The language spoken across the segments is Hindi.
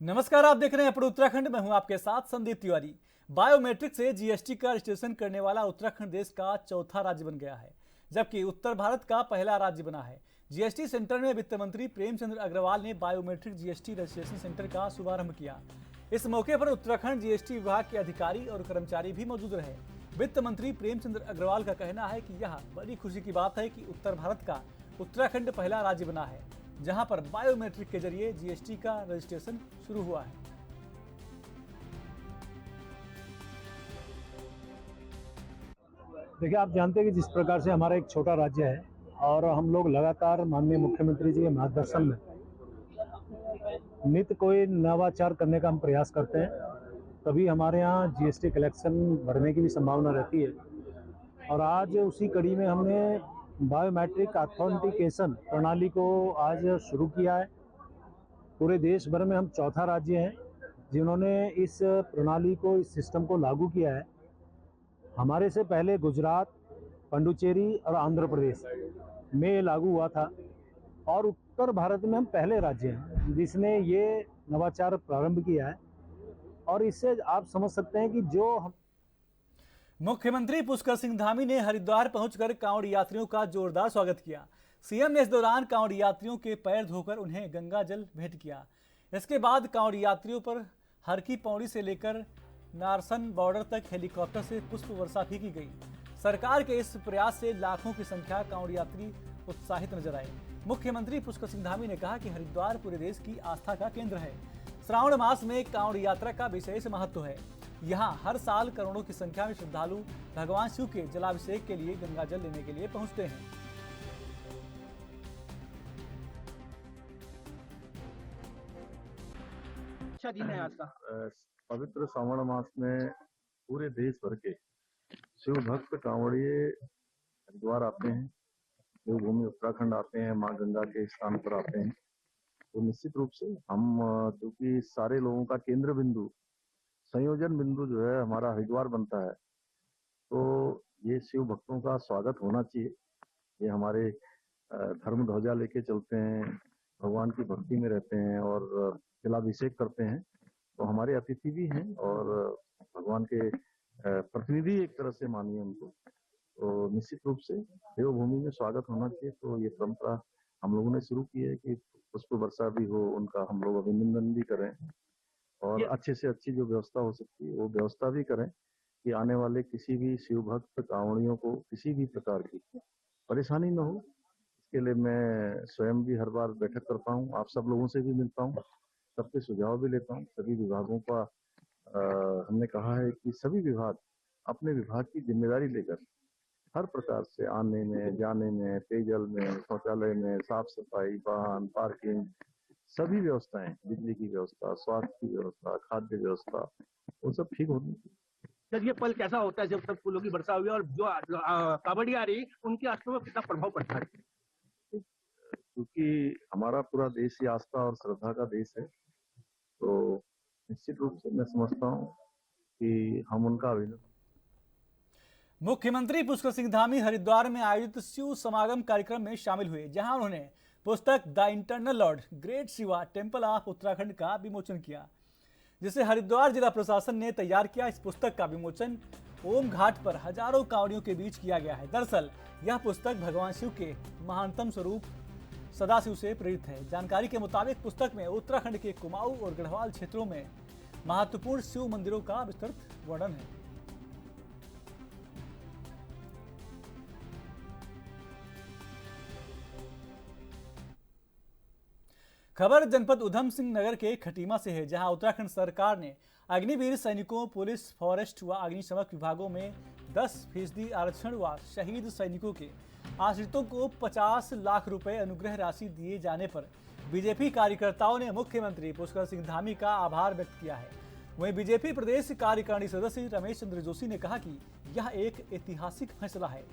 नमस्कार, आप देख रहे हैं अपने उत्तराखंड में हूं आपके साथ संदीप तिवारी। बायोमेट्रिक से जीएसटी का रजिस्ट्रेशन करने वाला उत्तराखंड देश का चौथा राज्य बन गया है, जबकि उत्तर भारत का पहला राज्य बना है। जीएसटी सेंटर में वित्त मंत्री प्रेमचंद अग्रवाल ने बायोमेट्रिक जीएसटी रजिस्ट्रेशन सेंटर का शुभारंभ किया। इस मौके पर उत्तराखंड जीएसटी विभाग के अधिकारी और कर्मचारी भी मौजूद रहे। वित्त मंत्री प्रेमचंद अग्रवाल का कहना है कि यह बड़ी खुशी की बात है कि उत्तर भारत का उत्तराखंड पहला राज्य बना है जहां पर बायोमेट्रिक के जरिए जीएसटी का रजिस्ट्रेशन शुरू हुआ है। देखिए, आप जानते हैं कि जिस प्रकार से हमारा एक छोटा राज्य है और हम लोग लगातार माननीय मुख्यमंत्री जी के मार्गदर्शन में नित्य कोई नवाचार करने का हम प्रयास करते हैं, तभी हमारे यहाँ जीएसटी कलेक्शन बढ़ने की भी संभावना रहती है। और आज उसी कड़ी में हमने बायोमेट्रिक ऑथेंटिकेशन प्रणाली को आज शुरू किया है। पूरे देश भर में हम चौथा राज्य हैं जिन्होंने इस प्रणाली को, इस सिस्टम को लागू किया है। हमारे से पहले गुजरात, पुडुचेरी और आंध्र प्रदेश में लागू हुआ था और उत्तर भारत में हम पहले राज्य हैं जिसने ये नवाचार प्रारंभ किया है। और इससे आप समझ सकते हैं कि जो हम मुख्यमंत्री पुष्कर सिंह धामी ने हरिद्वार पहुंचकर कांवड़ यात्रियों का जोरदार स्वागत किया। सीएम ने इस दौरान कांवड़ यात्रियों के पैर धोकर उन्हें गंगा जल भेंट किया। इसके बाद कांवड़ यात्रियों पर हर की पौड़ी से लेकर नारसन बॉर्डर तक हेलीकॉप्टर से पुष्प वर्षा भी की गई। सरकार के इस प्रयास से लाखों की संख्या कांवड़ यात्री उत्साहित नजर आए। मुख्यमंत्री पुष्कर सिंह धामी ने कहा कि हरिद्वार पूरे देश की आस्था का केंद्र है। श्रावण मास में कांवड़ यात्रा का विशेष महत्व है। यहाँ हर साल करोड़ों की संख्या में श्रद्धालु भगवान शिव के जलाभिषेक के लिए गंगा जल लेने के लिए पहुंचते हैं। अच्छा दिन है आज का। पवित्र श्रावण मास में पूरे देश भर के शिव भक्त कांवड़िए हरिद्वार आते हैं, देवभूमि उत्तराखंड आते हैं, माँ गंगा के स्थान पर आते हैं। तो निश्चित रूप से हम क्योंकि सारे लोगों का केंद्र बिंदु, संयोजन बिंदु जो है हमारा हरिद्वार बनता है, तो ये शिव भक्तों का स्वागत होना चाहिए। ये हमारे धर्म ध्वजा लेके चलते हैं, भगवान की भक्ति में रहते हैं और जलाभिषेक करते हैं, तो हमारे अतिथि भी हैं और भगवान के प्रतिनिधि एक तरह से मानिए उनको। तो निश्चित रूप से देवभूमि में स्वागत होना चाहिए। तो ये परंपरा हम लोगों ने शुरू की है कि पुष्प वर्षा भी हो, उनका हम लोग अभिनंदन भी करें और अच्छे से अच्छी जो व्यवस्था हो सकती है वो व्यवस्था भी करें कि आने वाले किसी भी शिव भक्त कांवड़ियों को किसी भी प्रकार की परेशानी न हो। इसके लिए मैं स्वयं भी हर बार बैठक करता हूँ, आप सब लोगों से भी मिलता हूँ, सबके सुझाव भी लेता हूँ। सभी विभागों का हमने कहा है कि सभी विभाग अपने विभाग की जिम्मेदारी लेकर हर प्रकार से आने में, जाने में, पेयजल में, शौचालय में, साफ सफाई, वाहन, पार्किंग, सभी व्यवस्थाएं, बिजली की व्यवस्था, स्वास्थ्य की व्यवस्था, खाद्य व्यवस्था, वो सब ठीक होनी चाहिए। सर, ये पल कैसा होता है जब सब फूलों की वर्षा हुई और जो कांवड़ी आ रही उनके आस्था में कितना प्रभाव पड़ता है? क्योंकि हमारा पूरा देश ही आस्था और श्रद्धा का देश है, तो निश्चित रूप से मैं समझता हूँ कि हम उनका अभिनंदन। मुख्यमंत्री पुष्कर सिंह धामी हरिद्वार में आयोजित शिव समागम कार्यक्रम में शामिल हुए, जहां उन्होंने पुस्तक the internal Lord great Shiva temple of Uttarakhand का विमोचन किया, जिसे हरिद्वार जिला प्रशासन ने तैयार किया। इस पुस्तक का विमोचन ओम घाट पर हजारों कांवड़ियों के बीच किया गया है। दरअसल यह पुस्तक भगवान शिव के महानतम स्वरूप सदाशिव से प्रेरित है। जानकारी के मुताबिक पुस्तक में उत्तराखंड के कुमाऊं और गढ़वाल क्षेत्रों में महत्वपूर्ण शिव मंदिरों का विस्तृत वर्णन है। खबर जनपद उधम सिंह नगर के खटीमा से है, जहां उत्तराखंड सरकार ने अग्निवीर सैनिकों, पुलिस, फॉरेस्ट व अग्निशमक विभागों में 10% आरक्षण व शहीद सैनिकों के आश्रितों को 50 लाख रुपए अनुग्रह राशि दिए जाने पर बीजेपी कार्यकर्ताओं ने मुख्यमंत्री पुष्कर सिंह धामी का आभार व्यक्त किया है। वहीं बीजेपी प्रदेश कार्यकारिणी सदस्य रमेश चंद्र जोशी ने कहा कि यह एक ऐतिहासिक फैसला है,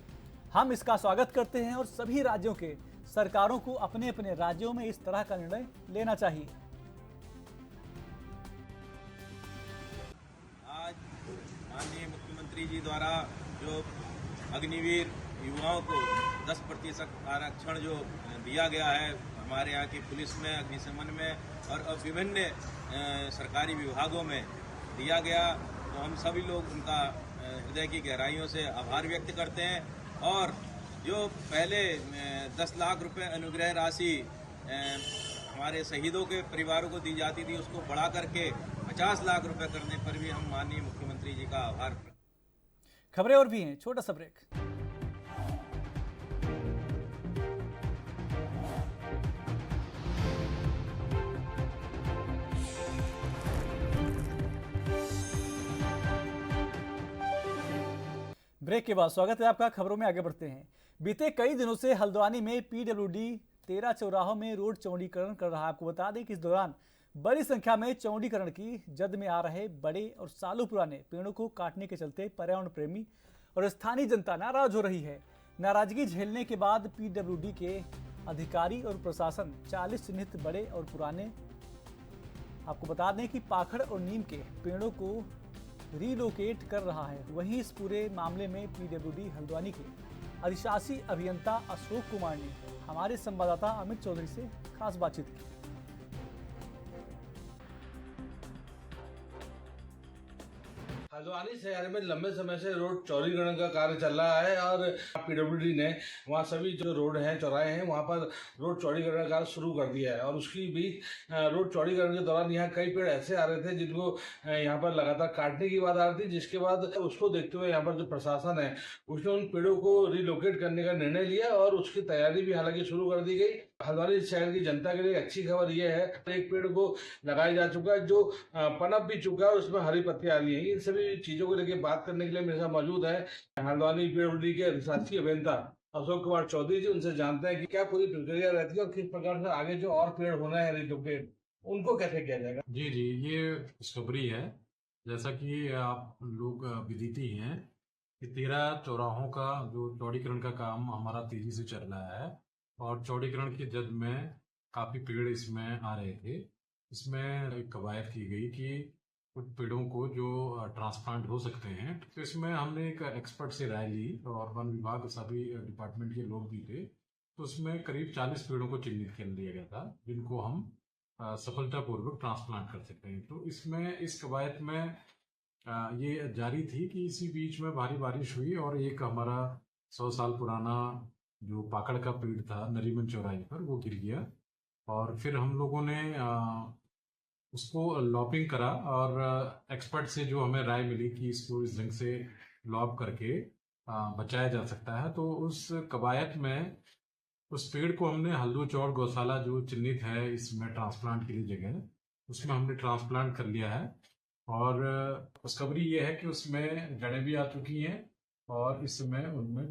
हम इसका स्वागत करते हैं और सभी राज्यों के सरकारों को अपने अपने राज्यों में इस तरह का निर्णय लेना चाहिए। आज माननीय मुख्यमंत्री जी द्वारा जो अग्निवीर युवाओं को 10% आरक्षण जो दिया गया है हमारे यहाँ की पुलिस में, अग्निशमन में और विभिन्न सरकारी विभागों में दिया गया। तो हम सभी लोग उनका हृदय की गहराइयों से आभार व्यक्त करते हैं। और जो पहले 10 लाख रुपए अनुग्रह राशि हमारे शहीदों के परिवारों को दी जाती थी, उसको बढ़ा करके 50 लाख रुपए करने पर भी हम माननीय मुख्यमंत्री जी का आभार। खबरें और भी हैं, छोटा सा ब्रेक। ब्रेक के बाद स्वागत है आपका। खबरों में आगे बढ़ते हैं। बीते कई दिनों से हल्द्वानी में पीडब्ल्यूडी 13 चौराहों में रोड चौड़ीकरण कर रहा है। आपको बता दें कि इस दौरान बड़ी संख्या में चौड़ीकरण की जद में आ रहे बड़े और सालों पुराने पेड़ों को काटने के चलते पर्यावरण प्रेमी और स्थानीय जनता नाराज हो रही है। नाराजगी झेलने के बाद पीडब्ल्यूडी के अधिकारी और प्रशासन 40 चिन्हित बड़े और पुराने, आपको बता दें कि पाखड़ और नीम के पेड़ों को रीलोकेट कर रहा है। वहीं इस पूरे मामले में पीडब्ल्यूडी हल्द्वानी के अधिशासी अभियंता अशोक कुमार ने हमारे संवाददाता अमित चौधरी से खास बातचीत की। हल्द्वानी शहर में लंबे समय से रोड चौड़ीकरण का कार्य चल रहा है और पीडब्ल्यूडी ने वहाँ सभी जो रोड हैं, चौराहे हैं, वहाँ पर रोड चौड़ीकरण का कार्य शुरू कर दिया है। और उसकी बीच रोड चौड़ीकरण के दौरान यहाँ कई पेड़ ऐसे आ रहे थे जिनको यहाँ पर लगातार काटने की बात आ रही थी, जिसके बाद उसको देखते हुए यहाँ पर जो प्रशासन है उसने उन पेड़ों को रिलोकेट करने का निर्णय लिया और उसकी तैयारी भी हालांकि शुरू कर दी गई। हल्द्वानी शहर की जनता के लिए अच्छी खबर यह है, एक पेड़ को लगाया जा चुका है जो पनप भी चुका है और उसमें हरी पत्तियां आ रही हैं। इन सभी चीजों को लेकर बात करने के लिए मेरे साथ मौजूद है हल्द्वानी पीडब्ल्यूडी के अधिशासी अभियंता अशोक कुमार चौधरी जी। उनसे जानते हैं कि क्या पूरी प्रक्रिया रहती है और किस प्रकार से आगे जो और पेड़ होना है रिलोकेट, उनको कैसे किया जाएगा। जी, ये डिस्कवरी है। जैसा कि आप लोग विदित हैं कि 13 चौराहों का जो चौड़ीकरण का काम हमारा तेजी से चल रहा है और चौड़ीकरण की जद में काफ़ी पेड़ इसमें आ रहे थे। इसमें एक कवायद की गई कि कुछ पेड़ों को जो ट्रांसप्लांट हो सकते हैं, तो इसमें हमने एक एक्सपर्ट से राय ली और वन विभाग सभी डिपार्टमेंट के लोग भी थे। तो उसमें करीब 40 पेड़ों को चिन्हित कर लिया गया था जिनको हम सफलतापूर्वक ट्रांसप्लांट कर सकते हैं। तो इसमें इस कवायद में ये जारी थी कि इसी बीच में भारी बारिश हुई और एक हमारा 100 साल पुराना जो पाकड़ का पेड़ था नरीमन चौराहे पर, वो गिर गया। और फिर हम लोगों ने उसको लॉपिंग करा और एक्सपर्ट से जो हमें राय मिली कि इसको इस ढंग से लॉप करके बचाया जा सकता है, तो उस कवायद में उस पेड़ को हमने हल्दू चौड़ गौशाला जो चिन्हित है इसमें ट्रांसप्लांट के लिए जगह, उसमें हमने ट्रांसप्लांट कर लिया है। और खुशखबरी ये है कि उसमें जड़ें भी आ चुकी हैं और इस समय उनमें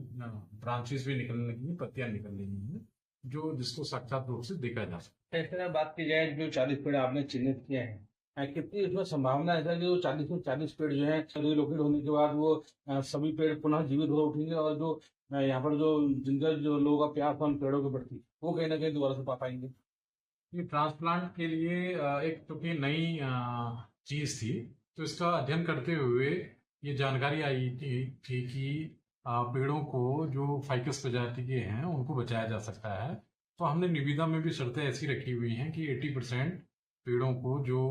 ब्रांचेस भी निकलने लगी, पत्तियां निकल रही हैं, जो जिसको साक्षात रूप से देखा जा सकता है। इस तरह बात की जाए जो 40 पेड़ आपने चिन्हित किए हैं, कितनी इसमें संभावना है कि वो 40 में 40 पेड़ जो है रिलोकेट होने के बाद वो सभी पेड़ पुनः जीवित हो उठेंगे और जो यहाँ पर जो जिनका जो लोगों का प्यास उन पेड़ों के प्रति वो कहीं ना कहीं दोबारा से पा पाएंगे। ये ट्रांसप्लांट के लिए एक चूंकि नई चीज थी, तो इसका अध्ययन करते हुए ये जानकारी आई थी कि पेड़ों को जो फाइकस प्रजाति के हैं उनको बचाया जा सकता है। तो हमने निविदा में भी शर्तें ऐसी रखी हुई हैं कि 80% पेड़ों को जो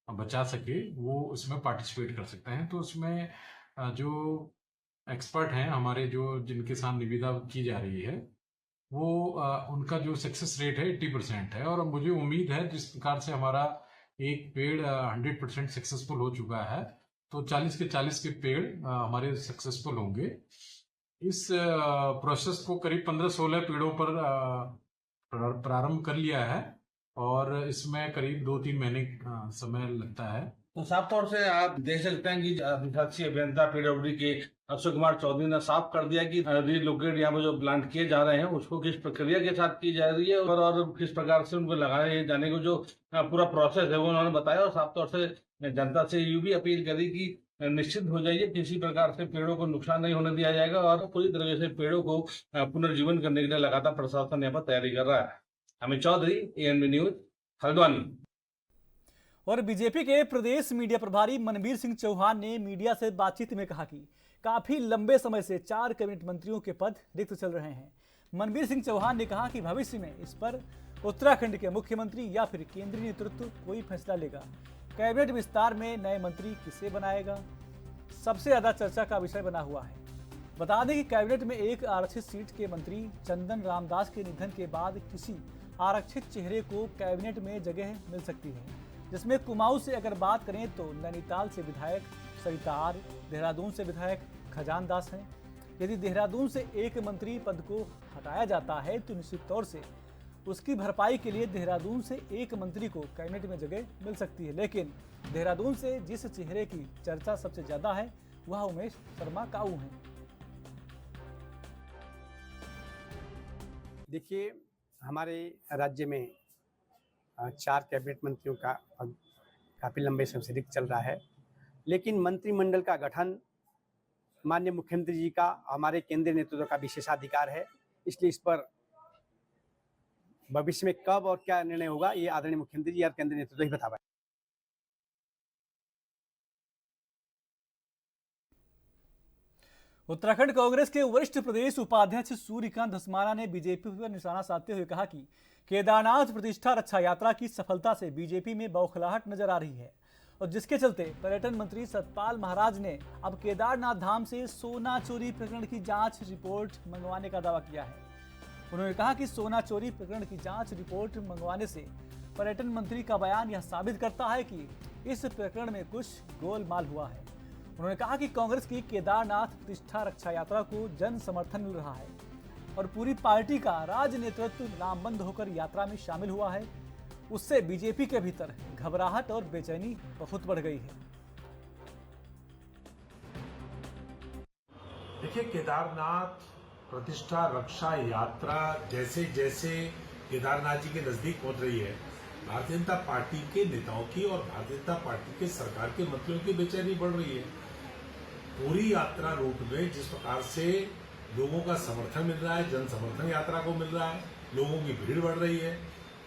बचा सके वो उसमें पार्टिसिपेट कर सकते हैं। तो उसमें जो एक्सपर्ट हैं हमारे, जो जिनके साथ निविदा की जा रही है, वो उनका जो सक्सेस रेट है 80% है। और मुझे उम्मीद है जिस प्रकार से हमारा एक पेड़ 100% सक्सेसफुल हो चुका है, तो 40 के 40 के पेड़ हमारे सक्सेसफुल होंगे। इस प्रोसेस को करीब 15-16 पेड़ों पर प्रारंभ कर लिया है और इसमें करीब 2-3 महीने समय लगता है। तो साफ तौर से आप देख सकते हैं कि अधिशासी अभियंता पीडब्ल्यूडी के अशोक कुमार चौधरी ने साफ कर दिया कि रिलोकेट यहाँ पे जो प्लांट किए जा रहे हैं उसको किस प्रक्रिया के साथ की जा रही है और किस प्रकार से उनको लगाए जाने को जो पूरा प्रोसेस है वो उन्होंने बताया। और साफ तौर से जनता से ये भी अपील करी कि निश्चित हो जाइए, किसी प्रकार से पेड़ों को नुकसान नहीं होने दिया जाएगा और पूरी तरह से पेड़ों को पुनर्जीवन करने के लिए लगातार प्रशासन यहाँ पर तैयारी कर रहा है। Amit Chaudhary, ANB news, Haldwani. और बीजेपी के प्रदेश मीडिया प्रभारी मनबीर सिंह चौहान ने मीडिया से बातचीत में कहा कि काफी लंबे समय से 4 कैबिनेट मंत्रियों के पद रिक्त चल रहे हैं। मनबीर सिंह चौहान ने कहा कि भविष्य में इस पर उत्तराखंड के मुख्यमंत्री या फिर केंद्रीय नेतृत्व कोई फैसला लेगा? कैबिनेट विस्तार में नए मंत्री किसे बनाएगा? सबसे ज्यादा चर्चा का विषय बना हुआ है। बता दें कि कैबिनेट में एक आरक्षित सीट के मंत्री चंदन रामदास के निधन के बाद किसी आरक्षित चेहरे को कैबिनेट में जगह मिल सकती है, जिसमें कुमाऊं से अगर बात करें तो नैनीताल से विधायक सरिता आर्य, देहरादून से विधायक खजान दास हैं। यदि देहरादून से एक मंत्री पद को हटाया जाता है तो निश्चित तौर से उसकी भरपाई के लिए देहरादून से एक मंत्री को कैबिनेट में जगह मिल सकती है। लेकिन देहरादून से जिस चेहरे की चर्चा सबसे ज्यादा है वह उमेश शर्मा काऊ हैं। देखिए, हमारे राज्य में 4 कैबिनेट मंत्रियों का पद काफ़ी लंबे समय से रिक्त चल रहा है, लेकिन मंत्रिमंडल का गठन माननीय मुख्यमंत्री जी का, हमारे केंद्रीय नेतृत्व का विशेषाधिकार है। इसलिए इस पर भविष्य में कब और क्या निर्णय होगा ये आदरणीय मुख्यमंत्री जी और केंद्रीय नेतृत्व ही बता पाए। उत्तराखंड कांग्रेस के वरिष्ठ प्रदेश उपाध्यक्ष सूर्यकांत धस्माना ने बीजेपी पर निशाना साधते हुए कहा कि केदारनाथ प्रतिष्ठा रक्षा यात्रा की सफलता से बीजेपी में बौखलाहट नजर आ रही है और जिसके चलते पर्यटन मंत्री सतपाल महाराज ने अब केदारनाथ धाम से सोना चोरी प्रकरण की जांच रिपोर्ट मंगवाने का दावा किया है। उन्होंने कहा कि सोना चोरी प्रकरण की जांच रिपोर्ट मंगवाने से पर्यटन मंत्री का बयान यह साबित करता है कि इस प्रकरण में कुछ गोलमाल हुआ है। उन्होंने कहा कि कांग्रेस की केदारनाथ प्रतिष्ठा रक्षा यात्रा को जन समर्थन मिल रहा है और पूरी पार्टी का राज्य नेतृत्व लामबंद होकर यात्रा में शामिल हुआ है। उससे बीजेपी के भीतर घबराहट और बेचैनी बहुत बढ़ गई है। देखिए, केदारनाथ प्रतिष्ठा रक्षा यात्रा जैसे जैसे केदारनाथ जी के नजदीक पहुंच रही है, भारतीय जनता पार्टी के नेताओं की और भारतीय जनता पार्टी के सरकार के मंत्रियों की बेचैनी बढ़ रही है। पूरी यात्रा रूट में जिस प्रकार से लोगों का समर्थन मिल रहा है, जन समर्थन यात्रा को मिल रहा है, लोगों की भीड़ बढ़ रही है,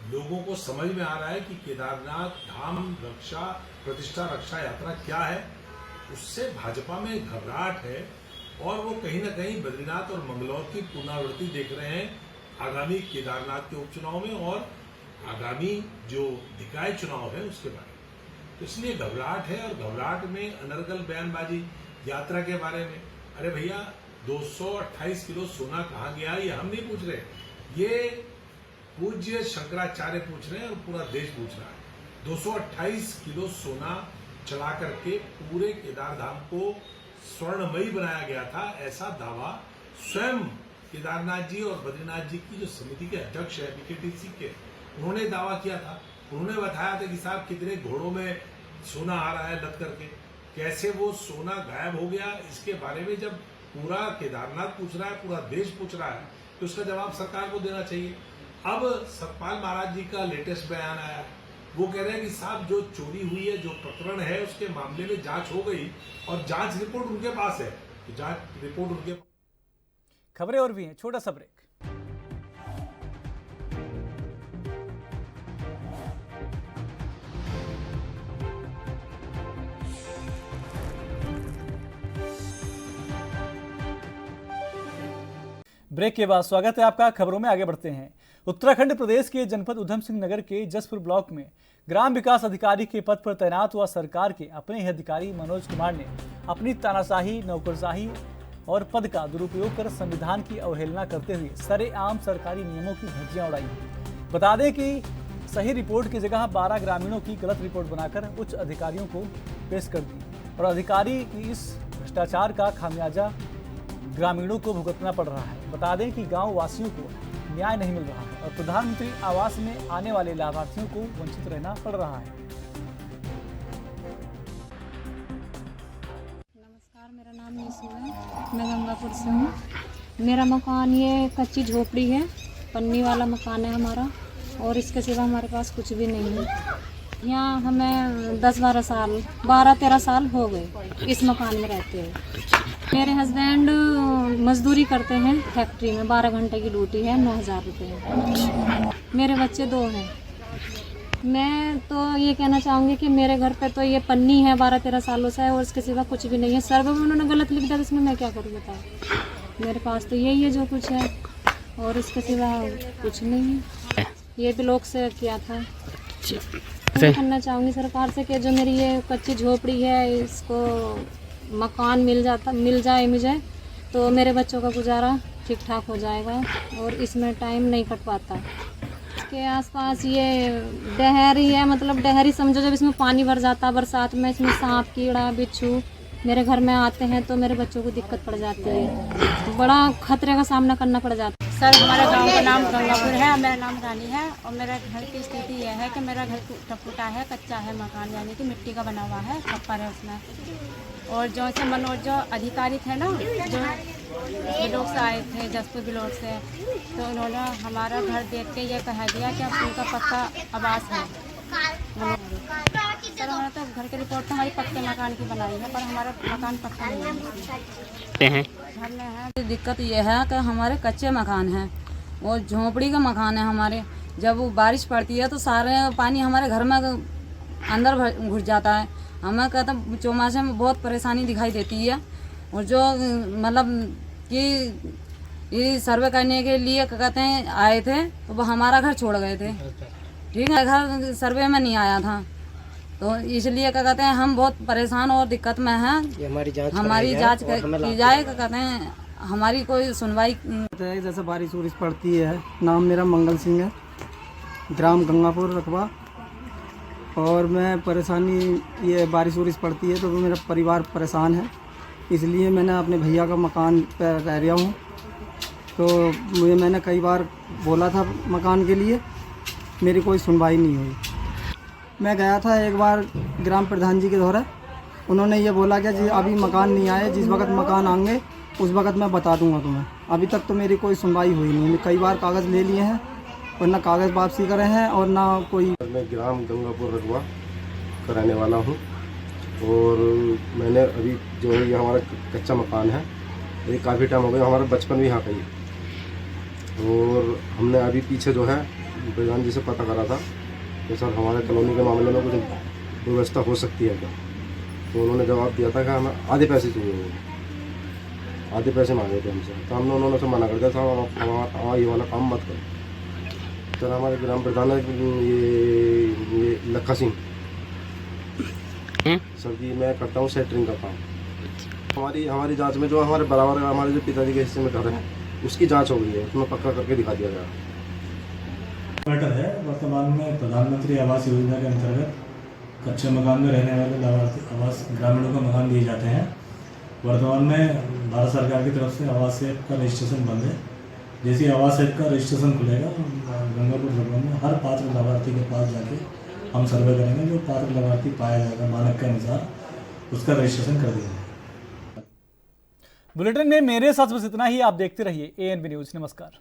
लोगों को समझ में आ रहा है कि केदारनाथ धाम रक्षा प्रतिष्ठा रक्षा यात्रा क्या है। उससे भाजपा में घबराहट है और वो कहीं ना कहीं बद्रीनाथ और मंगलौर की पुनरावृत्ति देख रहे हैं आगामी केदारनाथ के उपचुनाव में और आगामी जो निकाय चुनाव है उसके बारे में। तो इसलिए घबराहट है और घबराहट में अनर्गल बयानबाजी यात्रा के बारे में। अरे भैया, 228 किलो सोना कहाँ गया ये हम नहीं पूछ रहे, ये पूज्य शंकराचार्य पूछ रहे हैं और पूरा देश पूछ रहा है। 228 किलो सोना चढ़ा करके पूरे केदार धाम को स्वर्णमयी बनाया गया था, ऐसा दावा स्वयं केदारनाथ जी और बद्रीनाथ जी की जो समिति के अध्यक्ष है बीकेटीसी के, उन्होंने दावा किया था। उन्होंने बताया था कि साहब कितने घोड़ों में सोना आ रहा है लद करके, कैसे वो सोना गायब हो गया। इसके बारे में जब पूरा केदारनाथ पूछ रहा है, पूरा देश पूछ रहा है, तो उसका जवाब सरकार को देना चाहिए। अब सतपाल महाराज जी का लेटेस्ट बयान आया, वो कह रहे हैं कि साहब जो चोरी हुई है, जो प्रकरण है, उसके मामले में जांच हो गई और जांच रिपोर्ट उनके पास है, जांच रिपोर्ट उनके। खबरें और भी हैं, छोटा सा ब्रेक। ब्रेक के बाद स्वागत है आपका। खबरों में आगे बढ़ते हैं। उत्तराखंड प्रदेश के जनपद उधम सिंह नगर के जसपुर ब्लॉक में ग्राम विकास अधिकारी के पद पर तैनात हुआ सरकार के अपने ही अधिकारी मनोज कुमार ने अपनी तानाशाही, नौकरशाही और पद का दुरुपयोग कर संविधान की अवहेलना करते हुए सरेआम सरकारी नियमों की धज्जियां उड़ाई। बता दें कि सही रिपोर्ट की जगह 12 ग्रामीणों की गलत रिपोर्ट बनाकर उच्च अधिकारियों को पेश कर दी और अधिकारी की इस भ्रष्टाचार का खामियाजा ग्रामीणों को भुगतना पड़ रहा है। बता दें कि गांव वासियों को न्याय नहीं मिल रहा है और प्रधानमंत्री आवास में आने वाले लाभार्थियों को वंचित रहना पड़ रहा है। नमस्कार, मेरा नाम निशु है, मैं गंगापुर से हूँ। मेरा मकान ये कच्ची झोपड़ी है, पन्नी वाला मकान है हमारा और इसके सिवा हमारे पास कुछ भी नहीं है। यहाँ हमें 12-13 साल हो गए इस मकान में रहते हुए। मेरे हस्बैंड मजदूरी करते हैं फैक्ट्री में, 12 घंटे की ड्यूटी है, 9,000 रुपये। मेरे बच्चे 2 हैं। मैं तो ये कहना चाहूँगी कि मेरे घर पे तो ये पन्नी है 12-13 सालों से और इसके सिवा कुछ भी नहीं है। सर्वे में उन्होंने गलत लिख दिया, इसमें मैं क्या करूँ बताओ। मेरे पास तो यही है जो कुछ है और इसके सिवा कुछ नहीं है। ये ब्लॉक से किया था। मैं करना चाहूँगी सरकार से कि जो मेरी ये कच्ची झोपड़ी है इसको मकान मिल जाए मुझे, तो मेरे बच्चों का गुजारा ठीक ठाक हो जाएगा और इसमें टाइम नहीं कट पाता। इसके आसपास ये डहरी है, मतलब डहरी समझो, जब इसमें पानी भर जाता बरसात में, इसमें सांप कीड़ा बिच्छू मेरे घर में आते हैं तो मेरे बच्चों को दिक्कत पड़ जाती है, बड़ा खतरे का सामना करना पड़ जाता है। सर, हमारे गांव का नाम गंगापुर है, मेरा नाम रानी है और मेरे घर की स्थिति यह है कि मेरा घर टूटा है, कच्चा है मकान, यानी कि मिट्टी का बना हुआ है, छप्पर है उसमें। और जो से मनोज जो अधिकारी थे ना, जो ब्लॉक से आए थे, जसपुर ब्लॉक से, तो उन्होंने हमारा घर देख के ये कह दिया कि अब उनका पक्का आवास है। सर, हमारा तो घर की रिपोर्ट तो हमारी पक्के मकान की बनाई है, पर हमारा मकान पक्का नहीं है। घर में है दिक्कत यह है कि हमारे कच्चे मकान हैं और झोपड़ी का मकान है हमारे। जब वो बारिश पड़ती है तो सारे पानी हमारे घर में अंदर घुस जाता है। हमें कहते चौमासे में बहुत परेशानी दिखाई देती है। और जो मतलब कि ये सर्वे करने के लिए कहते हैं आए थे तो वो हमारा घर छोड़ गए थे, ठीक है, घर सर्वे में नहीं आया था, तो इसलिए क्या कहते हैं हम बहुत परेशान और दिक्कत में हैं। हमारी जांच की जाए, क्या कहते हैं हमारी कोई सुनवाई। जैसे बारिश उरिश पड़ती है, नाम मेरा मंगल सिंह है, ग्राम गंगापुर रकबा, और मैं परेशानी ये बारिश उरिश पड़ती है तो मेरा परिवार परेशान है, इसलिए मैंने अपने भैया का मकान पर रह रहा हूँ। तो मैंने कई बार बोला था मकान के लिए, मेरी कोई सुनवाई नहीं हुई। मैं गया था एक बार ग्राम प्रधान जी के द्वारा, उन्होंने ये बोला कि जी अभी मकान नहीं आए, जिस वक्त मकान आएंगे उस वक्त मैं बता दूंगा तुम्हें। अभी तक तो मेरी कोई सुनवाई हुई नहीं। मैं कई बार कागज़ ले लिए हैं और ना कागज़ वापसी करे हैं और ना कोई। मैं ग्राम गंगापुर रकबा का रहने वाला हूँ और मैंने अभी जो है ये हमारा कच्चा मकान है, ये काफ़ी टाइम हो गया, हमारा बचपन भी यहाँ का ही। और हमने अभी पीछे जो है प्रधान जी से पता करा था कि सर हमारे कॉलोनी के मामले में कुछ व्यवस्था हो सकती है क्या, तो उन्होंने जवाब दिया था कि हमें आधे पैसे चाहिए, आधे पैसे मांगे थे हमसे, तो हमने उन्होंने से मना कर दिया था ये वाला काम मत करो। सर हमारे ग्राम प्रधान है ये लखा सिंह सर जी, मैं करता हूँ सेटरिंग का काम। हमारी जांच में जो हमारे बराबर हमारे जो पिताजी के हिस्से में घर है उसकी जांच हो गई है, उसमें पक्का करके दिखा दिया गया। मैटर है वर्तमान में प्रधानमंत्री आवास योजना के अंतर्गत कच्चे मकान में रहने वाले लाभार्थी आवास ग्रामीणों को मकान दिए जाते हैं। वर्तमान में भारत सरकार की तरफ से आवास ऐप का रजिस्ट्रेशन बंद है। जैसे ही आवास ऐप का रजिस्ट्रेशन खुलेगा, गंगापुर रकबा में हर पात्र लाभार्थी के पास जाके हम सर्वे करेंगे, जो पात्र लाभार्थी पाया जाएगा मानक के अनुसार उसका रजिस्ट्रेशन कर दिया जाएगा। बुलेटिन में मेरे साथ बस इतना ही। आप देखते रहिए ANB न्यूज़। नमस्कार।